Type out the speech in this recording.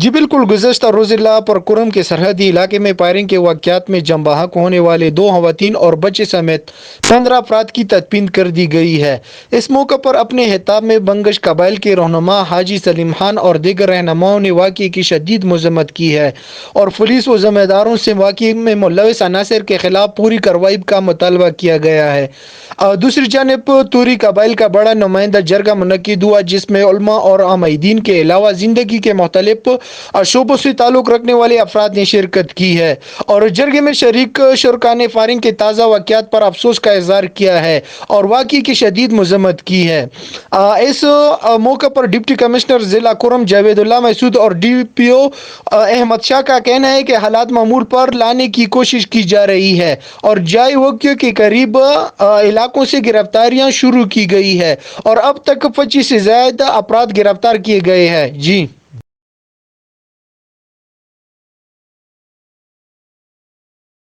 جی بالکل، گزشتہ روز لاہ پر کرم کے سرحدی علاقے میں فائرنگ کے واقعات میں جم بحق ہونے والے 2 خواتین اور بچے سمیت 15 افراد کی تدفین کر دی گئی ہے۔ اس موقع پر اپنے خطاب میں بنگش قبائل کے رہنما حاجی سلیم خان اور دیگر رہنماؤں نے واقعے کی شدید مذمت کی ہے اور پولیس و ذمہ داروں سے واقعے میں ملوث عناصر کے خلاف پوری کارروائی کا مطالبہ کیا گیا ہے۔ دوسری جانب توری قبائل کا بڑا نمائندہ جرگہ منعقد ہوا، جس میں علماء اور عامئین کے علاوہ زندگی کے مختلف شعبوں سے تعلق رکھنے والے افراد نے شرکت کی ہے، اور جرگے میں شریک شرکاء نے فائرنگ کے تازہ واقعات پر افسوس کا اظہار کیا ہے اور واقعے کی شدید مذمت کی ہے۔ اس موقع پر ڈپٹی کمشنر ضلع کرم جاوید اللہ محسود اور ڈی پی او احمد شاہ کا کہنا ہے کہ حالات معمول پر لانے کی کوشش کی جا رہی ہے اور جائے واقعے کے قریب علاقوں سے گرفتاریاں شروع کی گئی ہے اور اب تک 25 سے زائد افراد گرفتار کیے گئے ہیں۔ جی